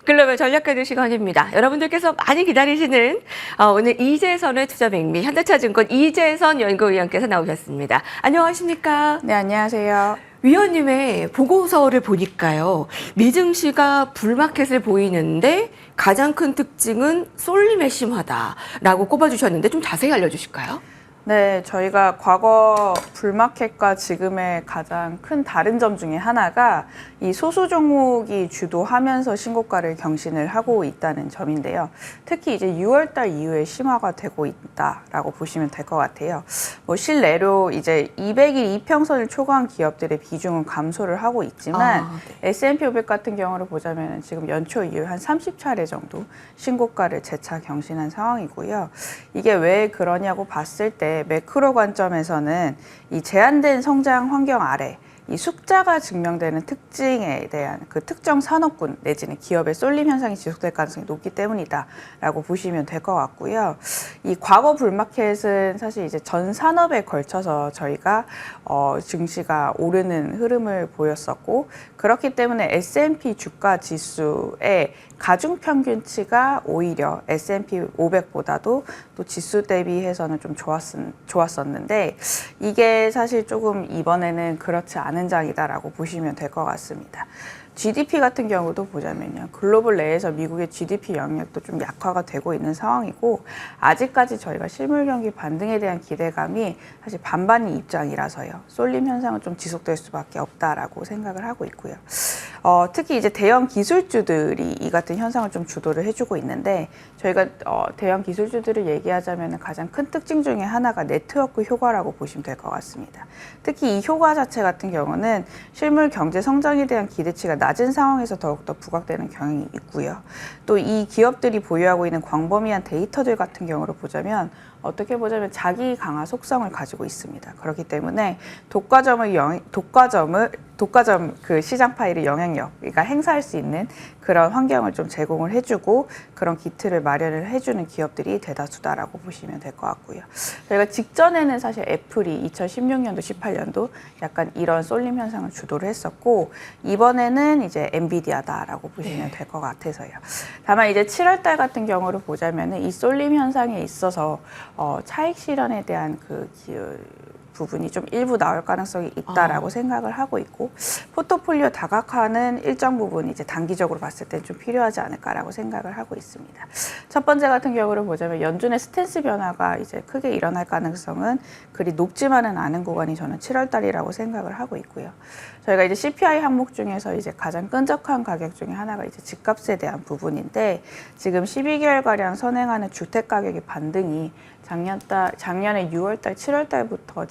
글로벌 전략가들 시간입니다. 여러분들께서 많이 기다리시는 오늘 이재선의 투자백미 현대차증권 이재선 연구위원께서 나오셨습니다. 안녕하십니까? 네, 안녕하세요. 위원님의 보고서를 보니까요. 미증시가 불마켓을 보이는데 가장 큰 특징은 쏠림에 심하다라고 꼽아주셨는데 좀 자세히 알려주실까요? 네, 저희가 과거 불마켓과 지금의 가장 큰 다른 점 중에 하나가 이 소수 종목이 주도하면서 신고가를 경신을 하고 있다는 점인데요. 특히 이제 6월달 이후에 심화가 되고 있다라고 보시면 될 것 같아요. 뭐 실내로 이제 200일 이평선을 초과한 기업들의 비중은 감소를 하고 있지만 네. S&P 500 같은 경우를 보자면 지금 연초 이후에 한 30차례 정도 신고가를 재차 경신한 상황이고요. 이게 왜 그러냐고 봤을 때 매크로 관점에서는 이 제한된 성장 환경 아래 이 숙자가 증명되는 특징에 대한 그 특정 산업군 내지는 기업의 쏠림 현상이 지속될 가능성이 높기 때문이다라고 보시면 될 것 같고요. 이 과거 불마켓은 사실 이제 전 산업에 걸쳐서 저희가 증시가 오르는 흐름을 보였었고 그렇기 때문에 S&P 주가 지수의 가중 평균치가 오히려 S&P 500보다도 또 지수 대비해서는 좀 좋았었는데 이게 사실 조금 이번에는 그렇지 않은 장이다라고 보시면 될 것 같습니다. GDP 같은 경우도 보자면요. 글로벌 내에서 미국의 GDP 영역도 좀 약화가 되고 있는 상황이고 아직까지 저희가 실물 경기 반등에 대한 기대감이 사실 반반의 입장이라서요. 쏠림 현상은 좀 지속될 수밖에 없다라고 생각을 하고 있고요. 특히 이제 대형 기술주들이 이 같은 현상을 좀 주도를 해주고 있는데 저희가 대형 기술주들을 얘기하자면 가장 큰 특징 중에 하나가 네트워크 효과라고 보시면 될 것 같습니다. 특히 이 효과 자체 같은 경우는 실물 경제 성장에 대한 기대치가 낮은 상황에서 더욱더 부각되는 경향이 있고요. 또 이 기업들이 보유하고 있는 광범위한 데이터들 같은 경우를 보자면 어떻게 보자면 자기 강화 속성을 가지고 있습니다. 그렇기 때문에 독과점 그 시장 파일의 영향력, 그러니까 행사할 수 있는 그런 환경을 좀 제공을 해주고 그런 기틀을 마련을 해주는 기업들이 대다수다라고 보시면 될 것 같고요. 저희가 직전에는 사실 애플이 2016년도, 18년도 약간 이런 쏠림 현상을 주도를 했었고 이번에는 이제 엔비디아다라고 보시면 될 것 같아서요. 다만 이제 7월달 같은 경우를 보자면은 이 쏠림 현상에 있어서 차익 실현에 대한 그 부분이 좀 일부 나올 가능성이 있다라고 생각을 하고 있고 포트폴리오 다각화는 일정 부분 이제 단기적으로 봤을 때 좀 필요하지 않을까라고 생각을 하고 있습니다. 첫 번째 같은 경우를 보자면 연준의 스탠스 변화가 이제 크게 일어날 가능성은 그리 높지만은 않은 구간이 저는 7월 달이라고 생각을 하고 있고요. 저희가 이제 CPI 항목 중에서 이제 가장 끈적한 가격 중에 하나가 이제 집값에 대한 부분인데 지금 12개월가량 선행하는 주택 가격의 반등이 작년에 6월달, 7월달부터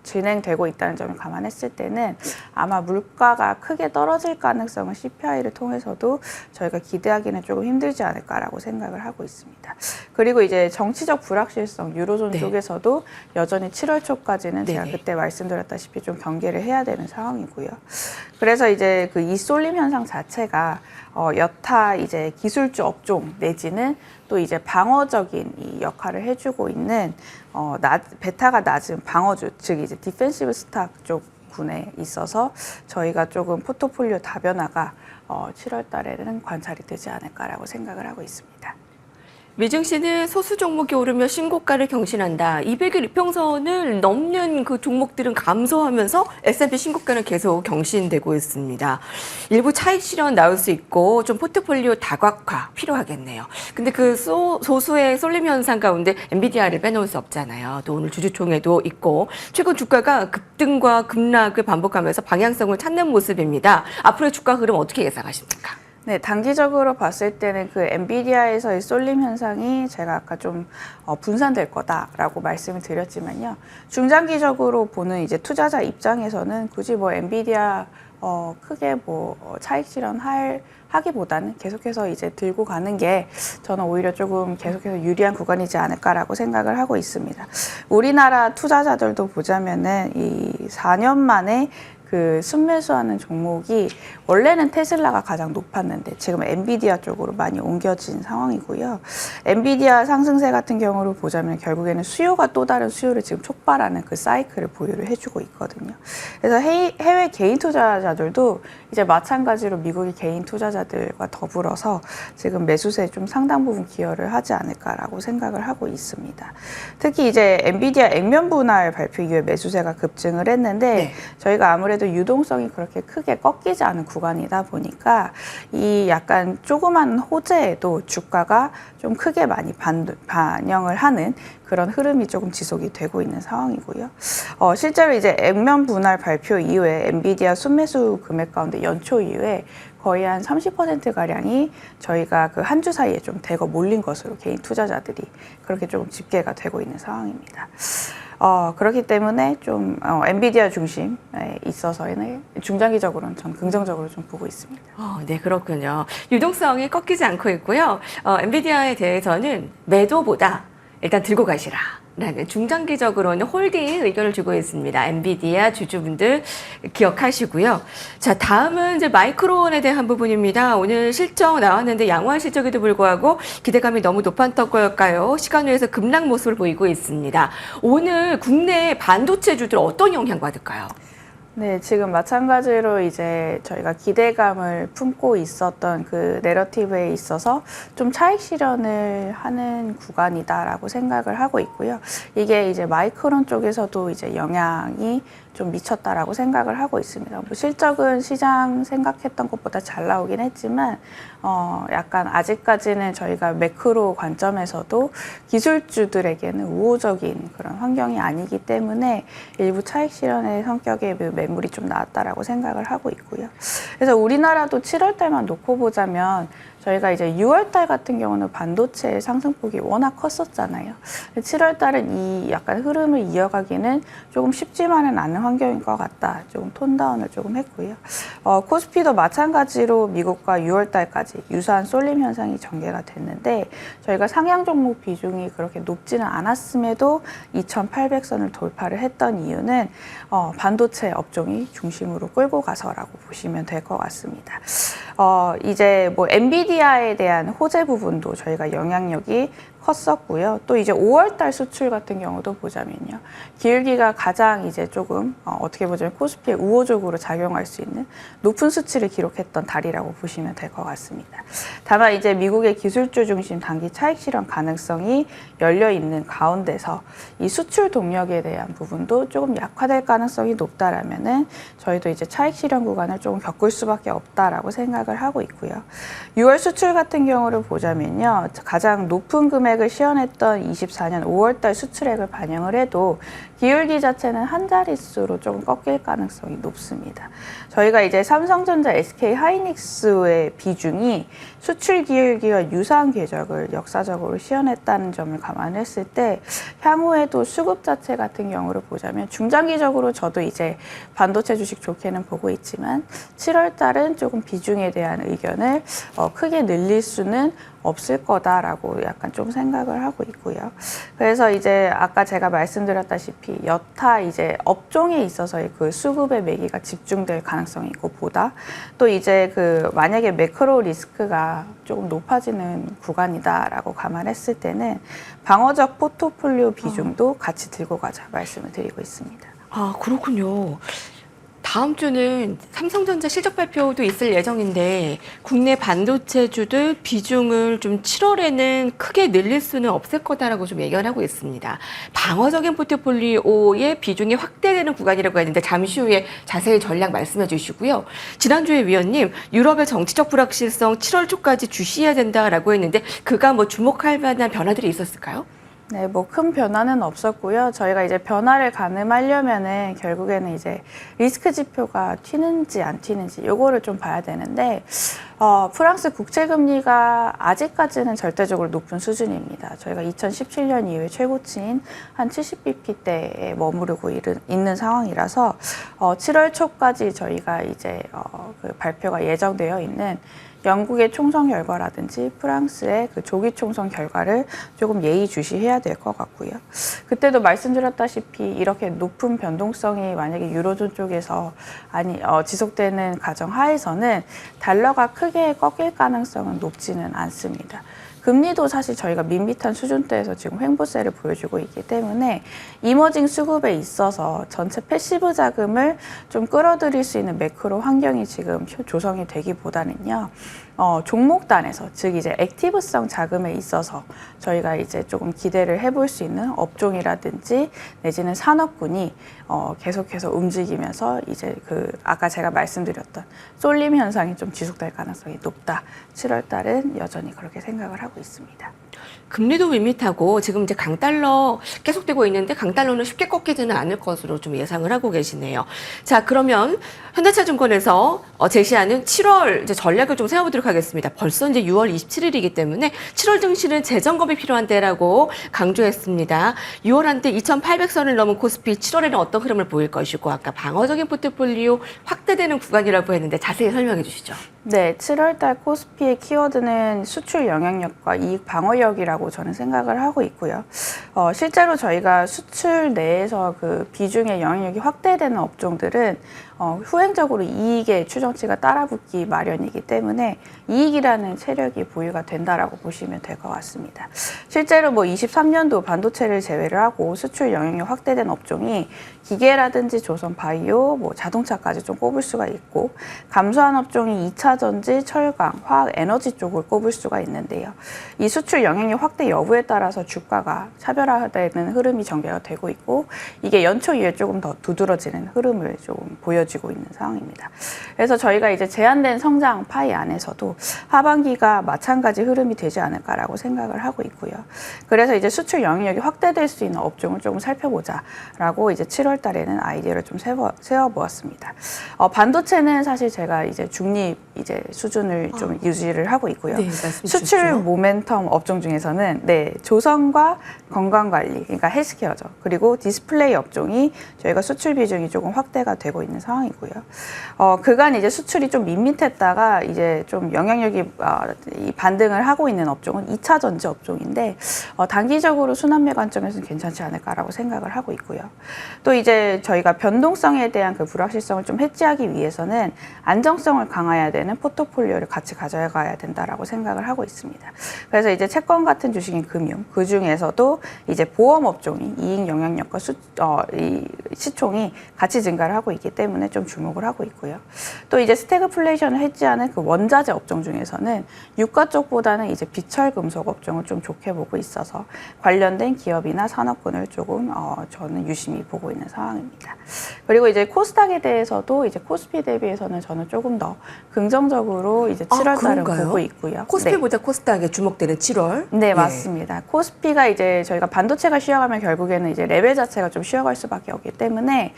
진행되고 있다는 점을 감안했을 때는 아마 물가가 크게 떨어질 가능성은 CPI를 통해서도 저희가 기대하기는 조금 힘들지 않을까라고 생각을 하고 있습니다. 그리고 이제 정치적 불확실성, 유로존 쪽에서도 여전히 7월 초까지는 제가 그때 말씀드렸다시피 좀 경계를 해야 되는 상황이고요. 그래서 이제 그 이 쏠림 현상 자체가 여타 이제 기술주 업종 내지는 또 이제 방어적인 이 역할을 해주고 있는 베타가 낮은 방어주, 즉 이제 디펜시브 스탁 쪽 군에 있어서 저희가 조금 포트폴리오 다변화가 7월 달에는 관찰이 되지 않을까라고 생각을 하고 있습니다. 미증시는 소수 종목이 오르며 신고가를 경신한다. 200일 이평선을 넘는 그 종목들은 감소하면서 S&P 신고가는 계속 경신되고 있습니다. 일부 차익 실현 나올 수 있고 좀 포트폴리오 다각화 필요하겠네요. 근데 그 소수의 쏠림 현상 가운데 엔비디아를 빼놓을 수 없잖아요. 또 오늘 주주총회도 있고 최근 주가가 급등과 급락을 반복하면서 방향성을 찾는 모습입니다. 앞으로의 주가 흐름 어떻게 예상하십니까? 네, 단기적으로 봤을 때는 그 엔비디아에서의 쏠림 현상이 제가 아까 좀 분산될 거다라고 말씀을 드렸지만요. 중장기적으로 보는 이제 투자자 입장에서는 굳이 뭐 엔비디아 크게 뭐 차익 실현하기보다는 계속해서 이제 들고 가는 게 저는 오히려 조금 계속해서 유리한 구간이지 않을까라고 생각을 하고 있습니다. 우리나라 투자자들도 보자면은 이 4년 만에 그 순매수하는 종목이 원래는 테슬라가 가장 높았는데 지금 엔비디아 쪽으로 많이 옮겨진 상황이고요. 엔비디아 상승세 같은 경우를 보자면 결국에는 수요가 또 다른 수요를 지금 촉발하는 그 사이클을 보유를 해주고 있거든요. 그래서 해외 개인 투자자들도 이제 마찬가지로 미국의 개인 투자자들과 더불어서 지금 매수세에 좀 상당 부분 기여를 하지 않을까라고 생각을 하고 있습니다. 특히 이제 엔비디아 액면 분할 발표 이후에 매수세가 급증을 했는데 네. 저희가 아무래도 유동성이 그렇게 크게 꺾이지 않은 구간이다 보니까 이 약간 조그만 호재에도 주가가 좀 크게 많이 반영을 하는 그런 흐름이 조금 지속이 되고 있는 상황이고요. 실제로 이제 액면 분할 발표 이후에 엔비디아 순매수 금액 가운데 연초 이후에 거의 한 30%가량이 저희가 그 한 주 사이에 좀 대거 몰린 것으로 개인 투자자들이 그렇게 조금 집계가 되고 있는 상황입니다. 그렇기 때문에 좀 엔비디아 중심에 있어서는 중장기적으로는 전 긍정적으로 좀 보고 있습니다. 네, 그렇군요. 유동성이 꺾이지 않고 있고요. 엔비디아에 대해서는 매도보다 일단 들고 가시라. 라는 중장기적으로는 홀딩 의견을 주고 있습니다. 엔비디아 주주분들 기억하시고요. 자, 다음은 이제 마이크론에 대한 부분입니다. 오늘 실적 나왔는데 양호한 실적에도 불구하고 기대감이 너무 높았던 걸까요? 시간외에서 급락 모습을 보이고 있습니다. 오늘 국내 반도체주들 어떤 영향 받을까요? 네, 지금 마찬가지로 이제 저희가 기대감을 품고 있었던 그 내러티브에 있어서 좀 차익 실현을 하는 구간이다라고 생각을 하고 있고요. 이게 이제 마이크론 쪽에서도 이제 영향이 좀 미쳤다라고 생각을 하고 있습니다. 뭐 실적은 시장 생각했던 것보다 잘 나오긴 했지만 약간 아직까지는 저희가 매크로 관점에서도 기술주들에게는 우호적인 그런 환경이 아니기 때문에 일부 차익 실현의 성격의 매물이 좀 나왔다라고 생각을 하고 있고요. 그래서 우리나라도 7월 달만 놓고 보자면 저희가 이제 6월 달 같은 경우는 반도체 상승폭이 워낙 컸었잖아요. 7월 달은 이 약간 흐름을 이어가기는 조금 쉽지만은 않은 환경인 것 같다. 조금 톤다운을 조금 했고요. 코스피도 마찬가지로 미국과 6월 달까지 유사한 쏠림 현상이 전개가 됐는데 저희가 상향 종목 비중이 그렇게 높지는 않았음에도 2,800선을 돌파를 했던 이유는 반도체 업종이 중심으로 끌고 가서라고 보시면 될 것 같습니다. 이제 뭐 엔비디아에 대한 호재 부분도 저희가 영향력이 컸었고요. 또 이제 5월달 수출 같은 경우도 보자면요. 기울기가 가장 이제 조금 어떻게 보자면 코스피에 우호적으로 작용할 수 있는 높은 수치를 기록했던 달이라고 보시면 될 것 같습니다. 다만 이제 미국의 기술주 중심 단기 차익 실현 가능성이 열려 있는 가운데서 이 수출 동력에 대한 부분도 조금 약화될 가능성이 높다라면은 저희도 이제 차익 실현 구간을 조금 겪을 수밖에 없다라고 생각을 하고 있고요. 6월 수출 같은 경우를 보자면요. 가장 높은 금액을 시현했던 24년 5월달 수출액을 반영을 해도 기울기 자체는 한 자릿수로 조금 꺾일 가능성이 높습니다. 저희가 이제 삼성전자, SK 하이닉스의 비중이 수출 기울기와 유사한 궤적을 역사적으로 시현했다는 점을 감안했을 때 향후에도 수급 자체 같은 경우를 보자면 중장기적으로 저도 이제 반도체 주식 좋게는 보고 있지만 7월 달은 조금 비중에 대한 의견을 크게 늘릴 수는 없을 거다라고 약간 좀 생각을 하고 있고요. 그래서 이제 아까 제가 말씀드렸다시피 여타 이제 업종에 있어서의 그 수급의 매기가 집중될 가능성이 있고 보다 또 이제 그 만약에 매크로 리스크가 조금 높아지는 구간이다라고 감안했을 때는 방어적 포트폴리오 비중도 같이 들고 가자 말씀을 드리고 있습니다. 아, 그렇군요. 다음 주는 삼성전자 실적 발표도 있을 예정인데 국내 반도체주들 비중을 좀 7월에는 크게 늘릴 수는 없을 거다라고 좀 예견하고 있습니다. 방어적인 포트폴리오의 비중이 확대되는 구간이라고 했는데 잠시 후에 자세히 전략 말씀해 주시고요. 지난주에 위원님 유럽의 정치적 불확실성 7월 초까지 주시해야 된다라고 했는데 그가 뭐 주목할 만한 변화들이 있었을까요? 네, 뭐 큰 변화는 없었고요. 저희가 이제 변화를 가늠하려면은 결국에는 이제 리스크 지표가 튀는지 안 튀는지 요거를 좀 봐야 되는데 프랑스 국채금리가 아직까지는 절대적으로 높은 수준입니다. 저희가 2017년 이후에 최고치인 한 70bp대에 머무르고 있는 상황이라서 7월 초까지 저희가 이제 그 발표가 예정되어 있는 영국의 총선 결과라든지 프랑스의 그 조기 총선 결과를 조금 예의주시해야 될 것 같고요. 그때도 말씀드렸다시피 이렇게 높은 변동성이 만약에 유로존 쪽에서 지속되는 가정 하에서는 달러가 크게 꺾일 가능성은 높지는 않습니다. 금리도 사실 저희가 밋밋한 수준대에서 지금 횡보세를 보여주고 있기 때문에 이머징 수급에 있어서 전체 패시브 자금을 좀 끌어들일 수 있는 매크로 환경이 지금 조성이 되기보다는요. 종목단에서 즉 이제 액티브성 자금에 있어서 저희가 이제 조금 기대를 해볼 수 있는 업종이라든지 내지는 산업군이 계속해서 움직이면서 이제 그 아까 제가 말씀드렸던 쏠림 현상이 좀 지속될 가능성이 높다. 7월 달은 여전히 그렇게 생각을 하고 있습니다. 금리도 밋밋하고 지금 이제 강달러 계속되고 있는데 강달러는 쉽게 꺾이지는 않을 것으로 좀 예상을 하고 계시네요. 자, 그러면 현대차증권에서 제시하는 7월 이제 전략을 좀 세워보도록 하겠습니다. 벌써 이제 6월 27일이기 때문에 7월 증시는 재점검이 필요한 때라고 강조했습니다. 6월 한때 2,800선을 넘은 코스피 7월에는 어떤 흐름을 보일 것이고 아까 방어적인 포트폴리오 확대되는 구간이라고 했는데 자세히 설명해 주시죠. 네, 7월 달 코스피의 키워드는 수출 영향력과 이익 방어력이라고 저는 생각을 하고 있고요. 실제로 저희가 수출 내에서 그 비중의 영향력이 확대되는 업종들은 후행적으로 이익의 추정치가 따라붙기 마련이기 때문에 이익이라는 체력이 보유가 된다라고 보시면 될 것 같습니다. 실제로 23년도 반도체를 제외를 하고 수출 영향력 확대된 업종이 기계라든지 조선 바이오, 자동차까지 좀 꼽을 수가 있고 감소한 업종이 2차 전지, 철강, 화학, 에너지 쪽을 꼽을 수가 있는데요. 이 수출 영향력 확대 여부에 따라서 주가가 차별화되는 흐름이 전개가 되고 있고 이게 연초 이후에 조금 더 두드러지는 흐름을 좀 보여주고 있는 상황입니다. 그래서 저희가 이제 제한된 성장 파이 안에서도 하반기가 마찬가지 흐름이 되지 않을까라고 생각을 하고 있고요. 그래서 이제 수출 영향력이 확대될 수 있는 업종을 조금 살펴보자라고 이제 7월 달에는 아이디어를 좀 세워보았습니다. 반도체는 사실 제가 이제 중립 이제 수준을 좀 유지를 하고 있고요. 네, 수출 모멘텀 업종 중에서는 조선과 건강관리, 그러니까 헬스케어죠. 그리고 디스플레이 업종이 저희가 수출 비중이 조금 확대가 되고 있는 상황이고요. 그간 이제 수출이 좀 밋밋했다가 이제 좀 영향력이 반등을 하고 있는 업종은 2차 전지 업종인데 단기적으로 순환매 관점에서는 괜찮지 않을까라고 생각을 하고 있고요. 또 이제 저희가 변동성에 대한 그 불확실성을 좀 해지하기 위해서는 안정성을 강화해야 되는 포트폴리오를 같이 가져가야 된다라고 생각을 하고 있습니다. 그래서 이제 채권 같은 주식인 금융, 그 중에서도 이제 보험 업종이 이익 영향력과 이 시총이 같이 증가를 하고 있기 때문에 좀 주목을 하고 있고요. 또 이제 스태그플레이션을 해지하는 그 원자재 업종 중에서는 유가 쪽보다는 이제 비철 금속 업종을 좀 좋게 보고 있어서 관련된 기업이나 산업군을 조금 저는 유심히 보고 있는 상황입니다. 그리고 이제 코스닥에 대해서도 이제 코스피 대비해서는 저는 조금 더 긍정적으로 이제 7월 달은 보고 있고요. 코스피보다 코스닥에 주목되는 7월? 네, 맞습니다. 코스피가 이제 저희가 반도체가 쉬어가면 결국에는 이제 레벨 자체가 좀 쉬어갈 수밖에 없기 때문에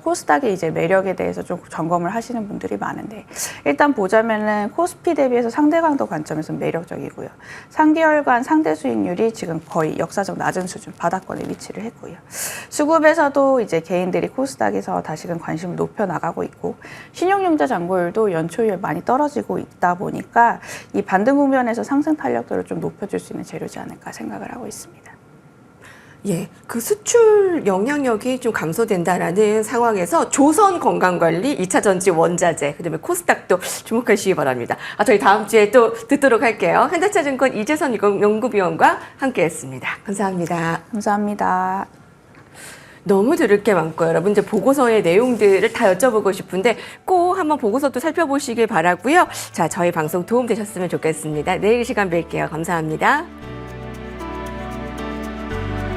코스닥의 이제 매력에 대해서 좀 점검을 하시는 분들이 많은데 일단 보자면은 코스피 대비해서 상대 강도 관점에서 매력적이고요. 3개월간 상대 수익률이 지금 거의 역사적 낮은 수준 바닥권에 위치를 했고요. 수급에서도 이제 개인들이 코스닥에서 다시금 관심을 높여 나가고 있고 신용융자 잔고율도 연초 이후에 많이 떨어지고 있다 보니까 이 반등 국면에서 상승 탄력도를 좀 높여줄 수 있는 재료지 않을까 생각을 하고 있습니다. 예, 그 수출 영향력이 좀 감소된다라는 상황에서 조선 건강관리, 2차 전지 원자재, 그다음에 코스닥도 주목하시기 바랍니다. 저희 다음 주에 또 듣도록 할게요. 현대차증권 이재선 연구위원과 함께했습니다. 감사합니다. 감사합니다. 너무 들을 게 많고요. 여러분 이제 보고서의 내용들을 다 여쭤보고 싶은데 꼭 한번 보고서도 살펴보시길 바라고요. 자, 저희 방송 도움 되셨으면 좋겠습니다. 내일 이 시간 뵐게요. 감사합니다.